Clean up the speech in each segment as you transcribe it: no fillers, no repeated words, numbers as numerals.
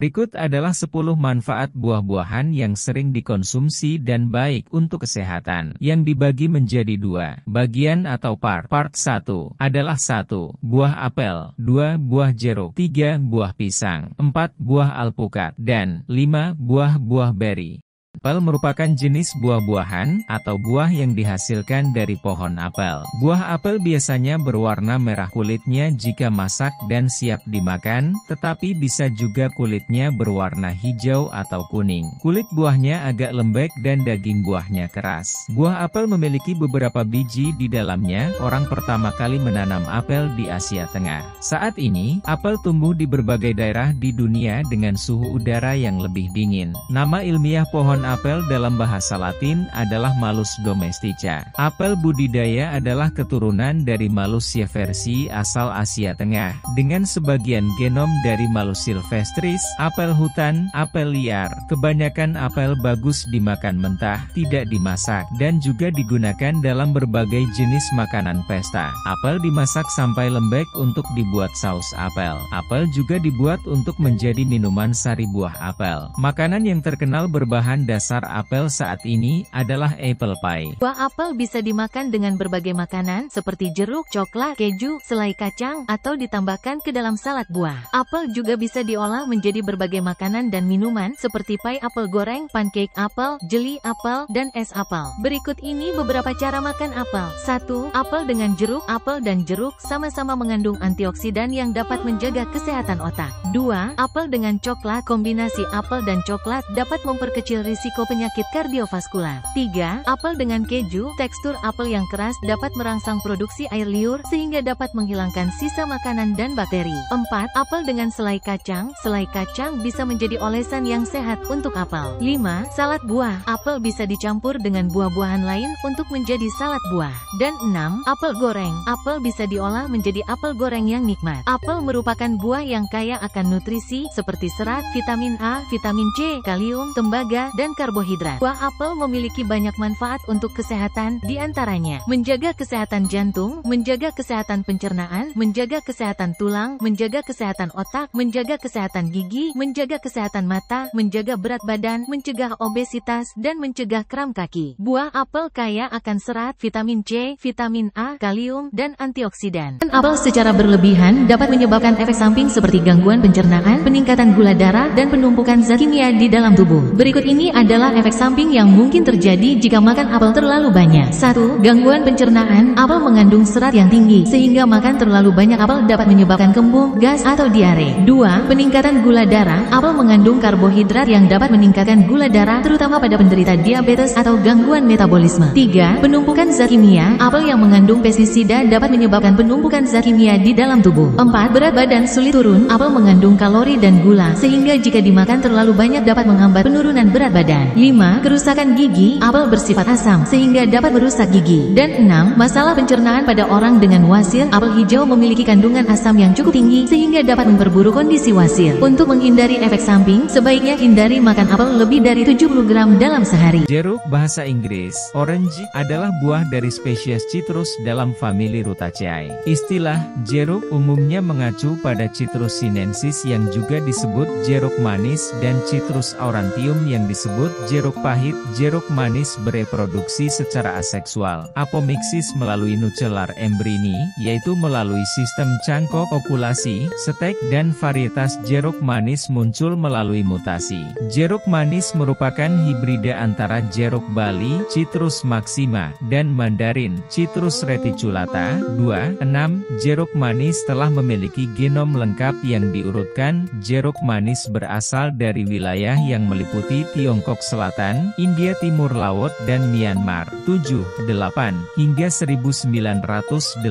Berikut adalah 10 manfaat buah-buahan yang sering dikonsumsi dan baik untuk kesehatan, yang dibagi menjadi 2 bagian atau part. Part 1 adalah 1 buah apel, 2 buah jeruk, 3 buah pisang, 4 buah alpukat, dan 5 buah beri. Apel merupakan jenis buah-buahan atau buah yang dihasilkan dari pohon apel. Buah apel biasanya berwarna merah kulitnya jika masak dan siap dimakan, tetapi bisa juga kulitnya berwarna hijau atau kuning. Kulit buahnya agak lembek dan daging buahnya keras. Buah apel memiliki beberapa biji di dalamnya. Orang pertama kali menanam apel di Asia Tengah. Saat ini, apel tumbuh di berbagai daerah di dunia dengan suhu udara yang lebih dingin. Nama ilmiah pohon apel dalam bahasa Latin adalah Malus domestica. Apel budidaya adalah keturunan dari Malus sieversii asal Asia Tengah, dengan sebagian genom dari Malus sylvestris, apel hutan, apel liar. Kebanyakan apel bagus dimakan mentah, tidak dimasak, dan juga digunakan dalam berbagai jenis makanan pesta. Apel dimasak sampai lembek untuk dibuat saus apel. Apel juga dibuat untuk menjadi minuman sari buah apel. Makanan yang terkenal berbahan dasar apel saat ini adalah apple pie. Buah apel bisa dimakan dengan berbagai makanan seperti jeruk, coklat, keju, selai kacang, atau ditambahkan ke dalam salad buah. Apel juga bisa diolah menjadi berbagai makanan dan minuman seperti pie apel goreng, pancake apel, jeli apel, dan es apel. Berikut ini beberapa cara makan apel. 1. Apel dengan jeruk. Apel dan jeruk sama-sama mengandung antioksidan yang dapat menjaga kesehatan otak. 2. Apel dengan coklat. Kombinasi apel dan coklat dapat memperkecil risiko penyakit kardiovaskular. 3. Apel dengan keju. Tekstur apel yang keras dapat merangsang produksi air liur sehingga dapat menghilangkan sisa makanan dan bakteri. 4. Apel dengan selai kacang. Selai kacang bisa menjadi olesan yang sehat untuk apel. 5. Salad buah. Apel bisa dicampur dengan buah-buahan lain untuk menjadi salad buah. Dan 6. Apel goreng. Apel bisa diolah menjadi apel goreng yang nikmat. Apel merupakan buah yang kaya akan nutrisi seperti serat, vitamin A, vitamin C, kalium, tembaga, dan karbohidrat. Buah apel memiliki banyak manfaat untuk kesehatan, di antaranya menjaga kesehatan jantung, menjaga kesehatan pencernaan, menjaga kesehatan tulang, menjaga kesehatan otak, menjaga kesehatan gigi, menjaga kesehatan mata, menjaga berat badan, mencegah obesitas, dan mencegah kram kaki. Buah apel kaya akan serat, vitamin C, vitamin A, kalium, dan antioksidan. Apel secara berlebihan dapat menyebabkan efek samping seperti gangguan pencernaan, peningkatan gula darah, dan penumpukan zat kimia di dalam tubuh. Berikut ini adalah efek samping yang mungkin terjadi jika makan apel terlalu banyak. 1. Gangguan pencernaan. Apel mengandung serat yang tinggi, sehingga makan terlalu banyak apel dapat menyebabkan kembung, gas, atau diare. 2. Peningkatan gula darah. Apel mengandung karbohidrat yang dapat meningkatkan gula darah, terutama pada penderita diabetes atau gangguan metabolisme. 3. Penumpukan zat kimia. Apel yang mengandung pestisida dapat menyebabkan penumpukan zat kimia di dalam tubuh. 4. Berat badan sulit turun. Apel mengandung kalori dan gula, sehingga jika dimakan terlalu banyak dapat menghambat penurunan berat badan. 5. Kerusakan gigi. Apel bersifat asam, sehingga dapat merusak gigi. Dan 6. Masalah pencernaan pada orang dengan wasir. Apel hijau memiliki kandungan asam yang cukup tinggi, sehingga dapat memperburuk kondisi wasir. Untuk menghindari efek samping, sebaiknya hindari makan apel lebih dari 70 gram dalam sehari. Jeruk bahasa Inggris, orange, adalah buah dari spesies citrus dalam famili Rutaceae. Istilah jeruk umumnya mengacu pada Citrus sinensis yang juga disebut jeruk manis dan Citrus aurantium yang disebut jeruk pahit. Jeruk manis bereproduksi secara aseksual, apomiksis melalui nuclear embryoni, yaitu melalui sistem cangkok okulasi, stek, dan varietas jeruk manis muncul melalui mutasi. Jeruk manis merupakan hibrida antara jeruk Bali, Citrus maxima, dan Mandarin, Citrus reticulata. 2. 6. Jeruk manis telah memiliki genom lengkap yang diurutkan. Jeruk manis berasal dari wilayah yang meliputi Tiongkok Selatan, India Timur Laut, dan Myanmar. 7. 8. Hingga 1987,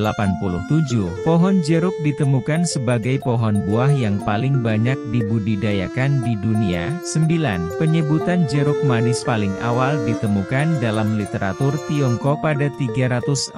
pohon jeruk ditemukan sebagai pohon buah yang paling banyak dibudidayakan di dunia. 9. Penyebutan jeruk manis paling awal ditemukan dalam literatur Tiongkok pada 314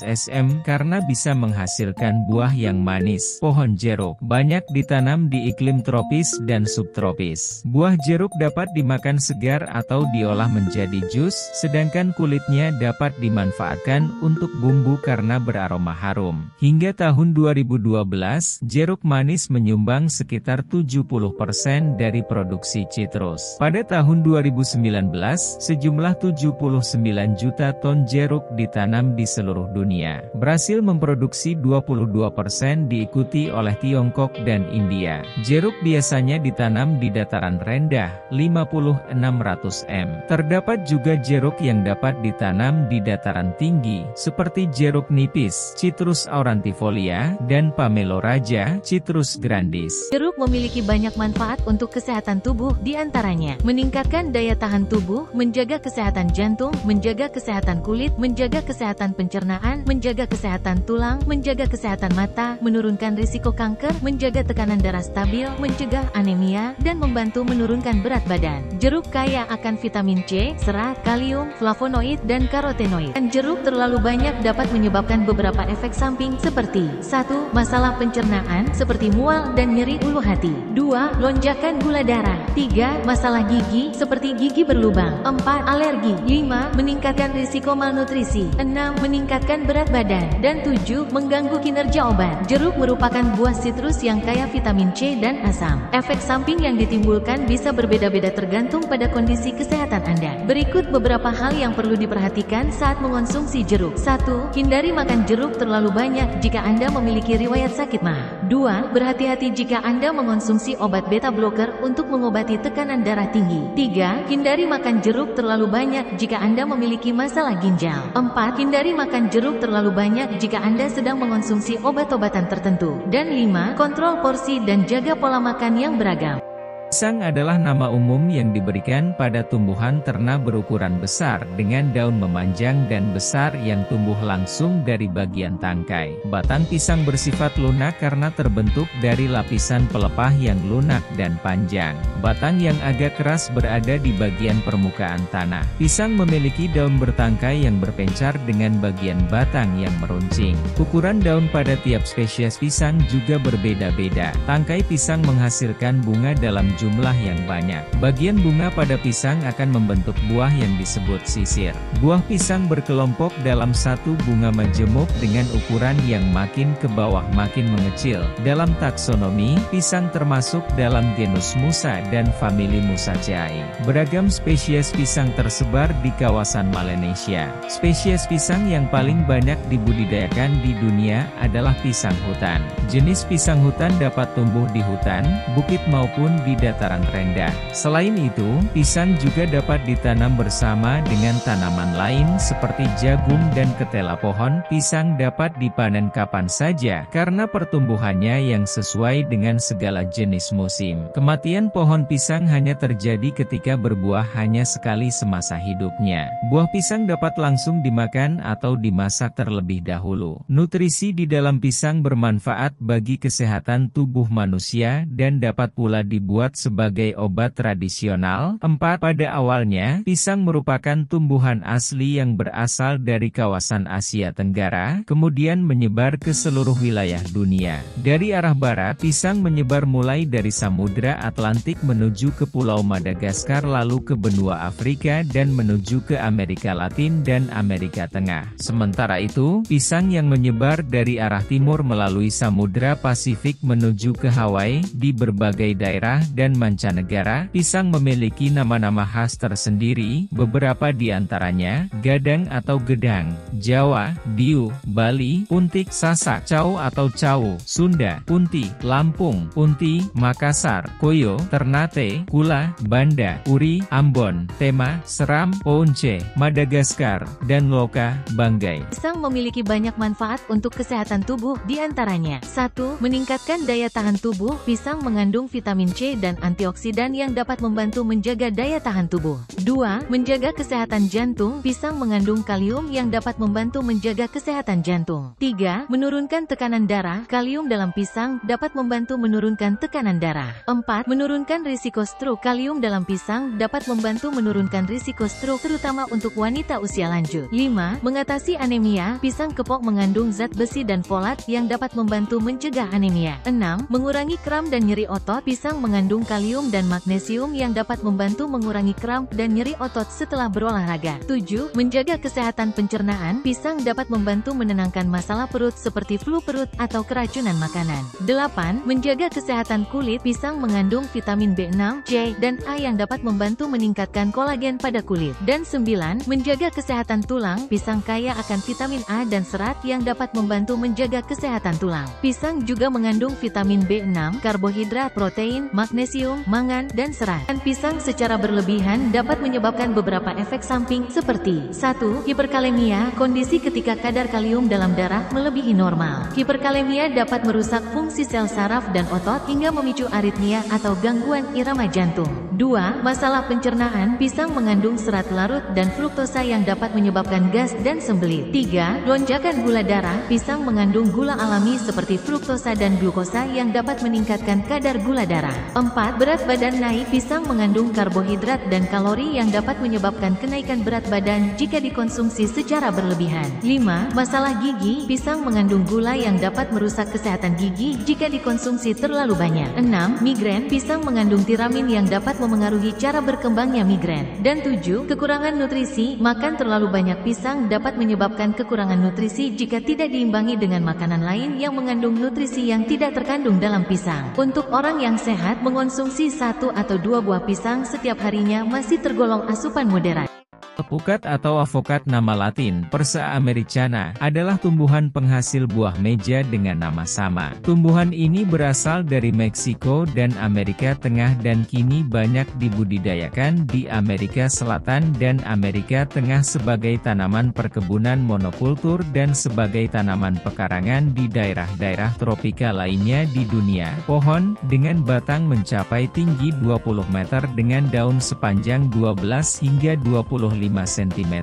SM karena bisa menghasilkan buah yang manis. Pohon jeruk banyak ditanam di iklim tropis dan subtropis. Buah jeruk dapat dimakan segar atau diolah menjadi jus, sedangkan kulitnya dapat dimanfaatkan untuk bumbu karena beraroma harum. Hingga tahun 2012, jeruk manis menyumbang sekitar 70% dari produksi citrus. Pada tahun 2019, sejumlah 79 juta ton jeruk ditanam di seluruh dunia. Brasil memproduksi 22%, diikuti oleh Tiongkok dan India. Jeruk biasanya ditanam di dataran rendah, 50-600 m. Terdapat juga jeruk yang dapat ditanam di dataran tinggi, seperti jeruk nipis, Citrus aurantifolia, dan Pamelo raja, Citrus grandis. Jeruk memiliki banyak manfaat untuk kesehatan tubuh, diantaranya meningkatkan daya tahan tubuh, menjaga kesehatan jantung, menjaga kesehatan kulit, menjaga kesehatan pencernaan, menjaga kesehatan tulang, menjaga kesehatan mata, menurunkan risiko kanker, menjaga tekanan darah stabil, mencegah anemia, dan membantu menurunkan berat badan. Jeruk kaya akan vitamin C, serat, kalium, flavonoid, dan karotenoid. Dan jeruk terlalu banyak dapat menyebabkan beberapa efek samping seperti 1. Masalah pencernaan seperti mual dan nyeri ulu hati. 2. Lonjakan gula darah. 3. Masalah gigi seperti gigi berlubang. 4. Alergi. 5. Meningkatkan risiko malnutrisi. 6. Meningkatkan berat badan. Dan 7. Mengganggu kinerja obat. Jeruk merupakan buah sitrus yang kaya vitamin C dan asam. Efek samping yang ditimbulkan bisa berbeda-beda tergantung pada kondisi kesehatan Anda. Berikut beberapa hal yang perlu diperhatikan saat mengonsumsi jeruk. 1. Hindari makan jeruk terlalu banyak jika Anda memiliki riwayat sakit MA. 2. Berhati-hati jika Anda mengonsumsi obat beta blocker untuk mengobati tekanan darah tinggi. 3. Hindari makan jeruk terlalu banyak jika Anda memiliki masalah ginjal. 4. Hindari makan jeruk terlalu banyak jika Anda sedang mengonsumsi obat-obatan tertentu. Dan 5. Kontrol porsi dan jaga pola makan yang beragam. Pisang adalah nama umum yang diberikan pada tumbuhan ternak berukuran besar dengan daun memanjang dan besar yang tumbuh langsung dari bagian tangkai. Batang pisang bersifat lunak karena terbentuk dari lapisan pelepah yang lunak dan panjang. Batang yang agak keras berada di bagian permukaan tanah. Pisang memiliki daun bertangkai yang berpencar dengan bagian batang yang meruncing. Ukuran daun pada tiap spesies pisang juga berbeda-beda. Tangkai pisang menghasilkan bunga dalam jumlah yang banyak. Bagian bunga pada pisang akan membentuk buah yang disebut sisir. Buah pisang berkelompok dalam satu bunga majemuk dengan ukuran yang makin ke bawah makin mengecil. Dalam taksonomi, pisang termasuk dalam genus Musa dan famili Musaceae. Beragam spesies pisang tersebar di kawasan Melanesia. Spesies pisang yang paling banyak dibudidayakan di dunia adalah pisang hutan. Jenis pisang hutan dapat tumbuh di hutan, bukit maupun di dataran rendah. Selain itu, pisang juga dapat ditanam bersama dengan tanaman lain seperti jagung dan ketela. Pohon pisang dapat dipanen kapan saja karena pertumbuhannya yang sesuai dengan segala jenis musim. Kematian pohon pisang hanya terjadi ketika berbuah hanya sekali semasa hidupnya. Buah pisang dapat langsung dimakan atau dimasak terlebih dahulu. Nutrisi di dalam pisang bermanfaat bagi kesehatan tubuh manusia dan dapat pula dibuat sebagai obat tradisional. 4. Pada awalnya, pisang merupakan tumbuhan asli yang berasal dari kawasan Asia Tenggara, kemudian menyebar ke seluruh wilayah dunia. Dari arah barat, pisang menyebar mulai dari Samudra Atlantik menuju ke Pulau Madagaskar lalu ke benua Afrika dan menuju ke Amerika Latin dan Amerika Tengah. Sementara itu, pisang yang menyebar dari arah timur melalui Samudra Pasifik menuju ke Hawaii, di berbagai daerah dan mancanegara. Pisang memiliki nama-nama khas tersendiri, beberapa di antaranya, gadang atau gedang, Jawa, diu, Bali, puntik, sasak, cau atau cau, Sunda, punti, Lampung, punti, Makassar, Koyo, Ternate, Kula, Banda, Uri, Ambon, Tema, Seram, Pounce, Madagaskar, dan Loka, Banggai. Pisang memiliki banyak manfaat untuk kesehatan tubuh, di antaranya 1. Meningkatkan daya tahan tubuh. Pisang mengandung vitamin C dan antioksidan yang dapat membantu menjaga daya tahan tubuh. 2. Menjaga kesehatan jantung. Pisang mengandung kalium yang dapat membantu menjaga kesehatan jantung. 3. Menurunkan tekanan darah. Kalium dalam pisang dapat membantu menurunkan tekanan darah. 4. Menurunkan risiko stroke. Kalium dalam pisang dapat membantu menurunkan risiko stroke, terutama untuk wanita usia lanjut. 5. Mengatasi anemia. Pisang kepok mengandung zat besi dan folat yang dapat membantu mencegah anemia. 6. Mengurangi kram dan nyeri otot. Pisang mengandung kalium dan magnesium yang dapat membantu mengurangi kram dan nyeri otot setelah berolahraga. 7. Menjaga kesehatan pencernaan. Pisang dapat membantu menenangkan masalah perut seperti flu perut atau keracunan makanan. 8. Menjaga kesehatan kulit. Pisang mengandung vitamin B6, C, dan A yang dapat membantu meningkatkan kolagen pada kulit. Dan 9. Menjaga kesehatan tulang. Pisang kaya akan vitamin A dan serat yang dapat membantu menjaga kesehatan tulang. Pisang juga mengandung vitamin B6, karbohidrat, protein, magnesium, mangan, dan serat. Dan pisang secara berlebihan dapat menyebabkan beberapa efek samping seperti 1. Hiperkalemia, kondisi ketika kadar kalium dalam darah melebihi normal. Hiperkalemia dapat merusak fungsi sel saraf dan otot hingga memicu aritmia atau gangguan irama jantung. 2. Masalah pencernaan. Pisang mengandung serat larut dan fruktosa yang dapat menyebabkan gas dan sembelit. 3. Lonjakan gula darah. Pisang mengandung gula alami seperti fruktosa dan glukosa yang dapat meningkatkan kadar gula darah. 4. Berat badan naik. Pisang mengandung karbohidrat dan kalori yang dapat menyebabkan kenaikan berat badan jika dikonsumsi secara berlebihan. 5. Masalah gigi. Pisang mengandung gula yang dapat merusak kesehatan gigi jika dikonsumsi terlalu banyak. 6. Migrain. Pisang mengandung tiramin yang dapat memengaruhi cara berkembangnya migrain. Dan 7. Kekurangan nutrisi. Makan terlalu banyak pisang dapat menyebabkan kekurangan nutrisi jika tidak diimbangi dengan makanan lain yang mengandung nutrisi yang tidak terkandung dalam pisang. Untuk orang yang sehat, mengonsumsi 1 atau 2 buah pisang setiap harinya masih tergolong asupan moderat. Alpukat atau avokat nama latin, Persa americana, adalah tumbuhan penghasil buah meja dengan nama sama. Tumbuhan ini berasal dari Meksiko dan Amerika Tengah dan kini banyak dibudidayakan di Amerika Selatan dan Amerika Tengah sebagai tanaman perkebunan monokultur dan sebagai tanaman pekarangan di daerah-daerah tropika lainnya di dunia. Pohon, dengan batang mencapai tinggi 20 meter dengan daun sepanjang 12 hingga 25 cm.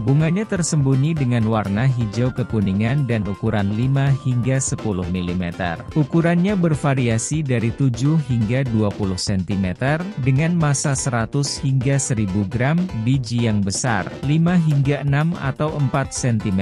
Bunganya tersembunyi dengan warna hijau kekuningan dan ukuran 5 hingga 10 mm. Ukurannya bervariasi dari 7 hingga 20 cm, dengan massa 100 hingga 1000 gram, biji yang besar, 5 hingga 6 atau 4 cm,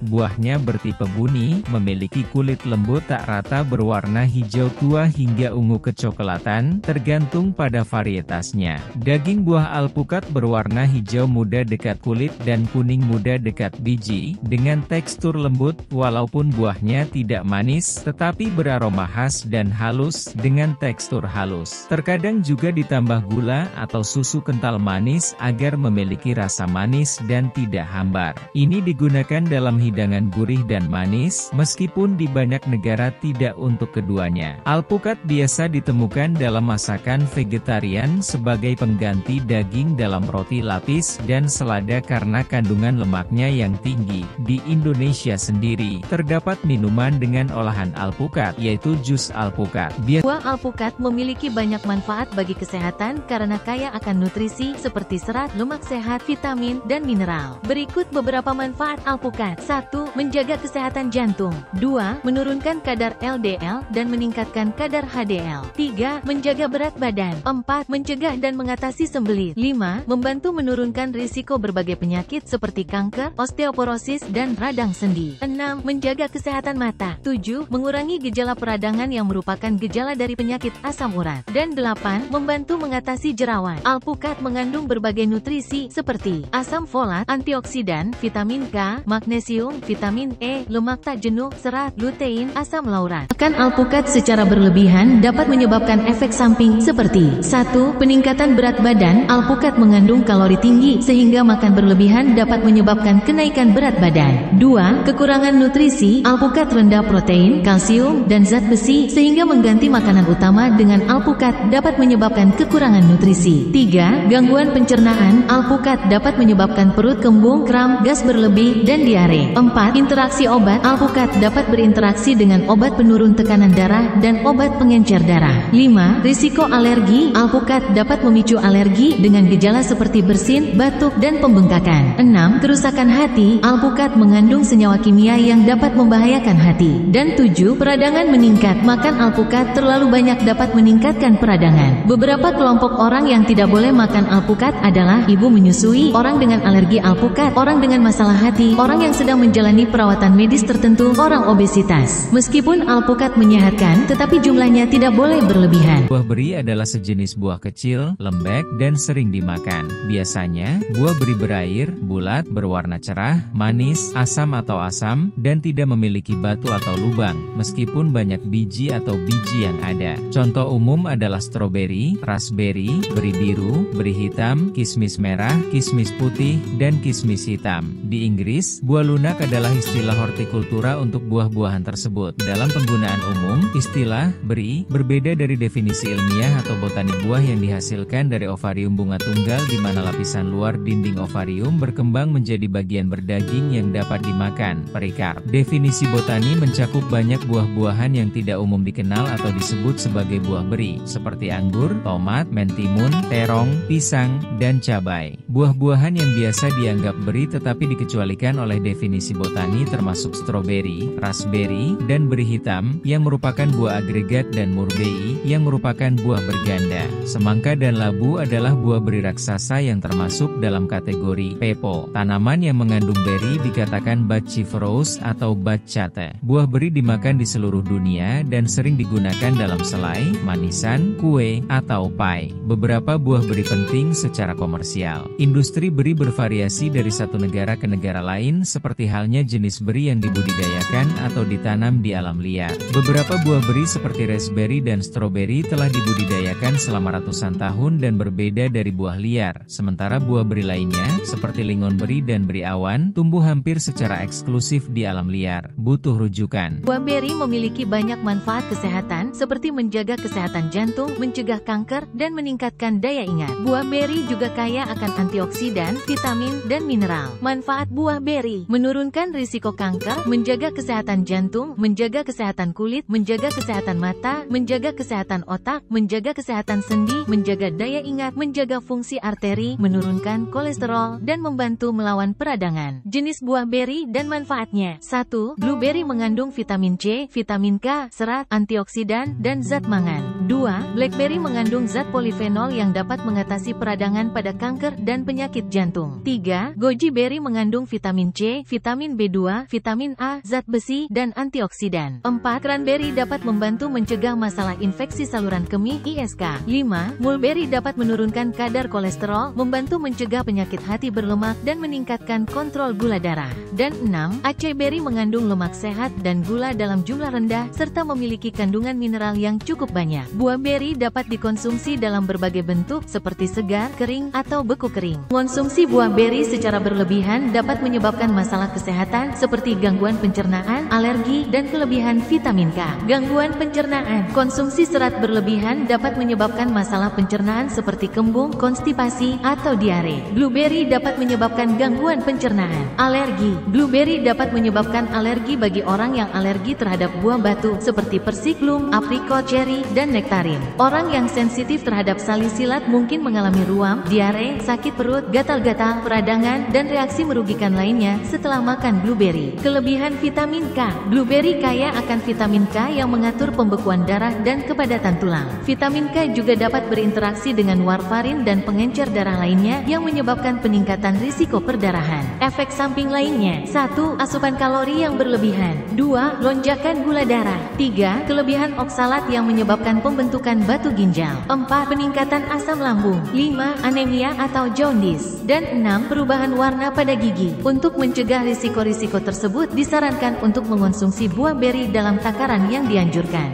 buahnya bertipe buni, memiliki kulit lembut tak rata berwarna hijau tua hingga ungu kecoklatan, tergantung pada varietasnya. Daging buah alpukat berwarna hijau muda dekat kulit dan kuning muda dekat biji, dengan tekstur lembut, walaupun buahnya tidak manis, tetapi beraroma khas dan halus, dengan tekstur halus. Terkadang juga ditambah gula atau susu kental manis agar memiliki rasa manis dan tidak hambar. Ini digunakan dalam hidangan gurih dan manis, meskipun di banyak negara tidak untuk keduanya. Alpukat biasa ditemukan dalam masakan vegetarian sebagai pengganti daging dalam roti lapis dan selada karena kandungan lemaknya yang tinggi. Di Indonesia sendiri, terdapat minuman dengan olahan alpukat, yaitu jus alpukat. Buah alpukat memiliki banyak manfaat bagi kesehatan karena kaya akan nutrisi seperti serat, lemak sehat, vitamin, dan mineral. Berikut beberapa manfaat alpukat. 1. Menjaga kesehatan jantung. 2. Menurunkan kadar LDL dan meningkatkan kadar HDL. 3. Menjaga berat badan. 4. Mencegah dan mengatasi sembelit. 5. Membantu menurunkan risiko berbagai penyakit seperti kanker, osteoporosis, dan radang sendi. 6. Menjaga kesehatan mata. 7. Mengurangi gejala peradangan yang merupakan gejala dari penyakit asam urat. Dan 8. Membantu mengatasi jerawat. Alpukat mengandung berbagai nutrisi seperti asam folat, antioksidan, vitamin K, magnesium, vitamin E, lemak tak jenuh, serat, lutein, asam laurat. Makan alpukat secara berlebihan dapat menyebabkan efek samping seperti 1. Peningkatan berat badan. Alpukat mengandung kalori tinggi sehingga makan berlebihan dapat menyebabkan kenaikan berat badan. 2. Kekurangan nutrisi. Alpukat rendah protein, kalsium, dan zat besi sehingga mengganti makanan utama dengan alpukat dapat menyebabkan kekurangan nutrisi. 3. Gangguan pencernaan. Alpukat dapat menyebabkan perut kembung, kram, gas berlebih, dan diare. 4. Interaksi obat. Alpukat dapat berinteraksi dengan obat penurun tekanan darah dan obat pengencer darah. 5. Risiko alergi. Alpukat dapat memicu alergi dengan gejala seperti bersin, batuk, dan pembengkakan. 6. Kerusakan hati. Alpukat mengandung senyawa kimia yang dapat membahayakan hati. Dan 7. Peradangan meningkat. Makan alpukat terlalu banyak dapat meningkatkan peradangan. Beberapa kelompok orang yang tidak boleh makan alpukat adalah ibu menyusui, orang dengan alergi alpukat, orang dengan masalah hati, orang yang sedang menjalani perawatan medis tertentu, orang obesitas. Meskipun alpukat menyehatkan, tetapi jumlahnya tidak boleh berlebihan. Buah beri adalah sejenis buah kecil, lembek, dan sering dimakan. Biasanya, buah beri berair, bulat, berwarna cerah, manis, asam atau asam, dan tidak memiliki batu atau lubang, meskipun banyak biji atau biji yang ada. Contoh umum adalah stroberi, raspberry, beri biru, beri hitam, kismis merah, kismis putih, dan kismis hitam. Di Inggris, buah lunak adalah istilah hortikultura untuk buah-buahan tersebut. Dalam penggunaan umum, istilah beri berbeda dari definisi ilmiah atau botanik buah yang dihasilkan dari ovarium bunga tunggal, di mana lapisan luar dinding ovarium berkembang menjadi bagian berdaging yang dapat dimakan, perikarp. Definisi botani mencakup banyak buah-buahan yang tidak umum dikenal atau disebut sebagai buah beri, seperti anggur, tomat, mentimun, terong, pisang, dan cabai. Buah-buahan yang biasa dianggap beri tetapi dikecualikan oleh definisi botani termasuk stroberi, raspberry, dan beri hitam, yang merupakan buah agregat, dan murbei, yang merupakan buah berganda. Semangka dan labu adalah buah beri raksasa yang termasuk dalam kategori pepo. Tanaman yang mengandung beri dikatakan bacciferous atau bacchate. Buah beri dimakan di seluruh dunia dan sering digunakan dalam selai, manisan, kue, atau pie. Beberapa buah beri penting secara komersial. Industri beri bervariasi dari satu negara ke negara lain, seperti halnya jenis beri yang dibudidayakan atau ditanam di alam liar. Beberapa buah beri seperti raspberry dan stroberi telah dibudidayakan selama ratusan tahun dan berbeda dari buah liar, sementara buah beri lainnya, seperti lingon beri dan beri awan, tumbuh hampir secara eksklusif di alam liar. Butuh rujukan. Buah beri memiliki banyak manfaat kesehatan, seperti menjaga kesehatan jantung, mencegah kanker, dan meningkatkan daya ingat. Buah beri juga kaya akan antioksidan, vitamin, dan mineral. Manfaat buah beri: menurunkan risiko kanker, menjaga kesehatan jantung, menjaga kesehatan kulit, menjaga kesehatan mata, menjaga kesehatan otak, menjaga kesehatan sendi, menjaga daya ingat, menjaga fungsi arteri, menurunkan kolesterol, dan membantu melawan peradangan. Jenis buah beri dan manfaatnya: 1. Blueberry mengandung vitamin C, vitamin K, serat, antioksidan, dan zat mangan. 2. Blackberry mengandung zat polifenol yang dapat mengatasi peradangan pada kanker dan penyakit jantung. 3. Goji berry mengandung vitamin C, vitamin B2, vitamin A, zat besi, dan antioksidan. 4. Cranberry dapat membantu mencegah masalah infeksi saluran kemih (ISK). 5. Mulberry dapat menurunkan kadar kolesterol, membantu mencegah penyakit hati berlemak, dan meningkatkan kontrol gula darah. Dan 6. Acai berry mengandung lemak sehat dan gula dalam jumlah rendah, serta memiliki kandungan mineral yang cukup banyak. Buah beri dapat dikonsumsi dalam berbagai bentuk, seperti segar, kering, atau beku kering. Mengonsumsi buah beri secara berlebihan dapat menyebabkan masalah kesehatan, seperti gangguan pencernaan, alergi, dan kelebihan vitamin K. Gangguan pencernaan: konsumsi serat berlebihan dapat menyebabkan masalah pencernaan seperti kembung, konstipasi, atau diare. Blueberry dapat menyebabkan gangguan pencernaan. Alergi: blueberry dapat menyebabkan alergi bagi orang yang alergi terhadap buah batu, seperti persiklum, aprikot, cherry, dan nektarin. Orang yang sensitif terhadap salisilat mungkin mengalami ruam, diare, sakit perut, gatal-gatal, peradangan, dan reaksi merugikan lainnya setelah makan blueberry. Kelebihan vitamin K: blueberry kaya akan vitamin K yang mengatur pembekuan darah dan kepadatan tulang. Vitamin K juga dapat berinteraksi dengan warfarin dan pengencer darah lainnya yang menyebabkan peningkatan risiko perdarahan. Efek samping lainnya: 1. Asupan kalori yang berlebihan. 2. Lonjakan gula darah. 3. Kelebihan oksalat yang menyebabkan pembentukan batu ginjal. 4. Peningkatan asam lambung. 5. Anemia atau jaundice. Dan 6. Perubahan warna pada gigi. Untuk mencegah risiko-risiko tersebut, disarankan untuk mengonsumsi buah beri dalam takaran yang dianjurkan.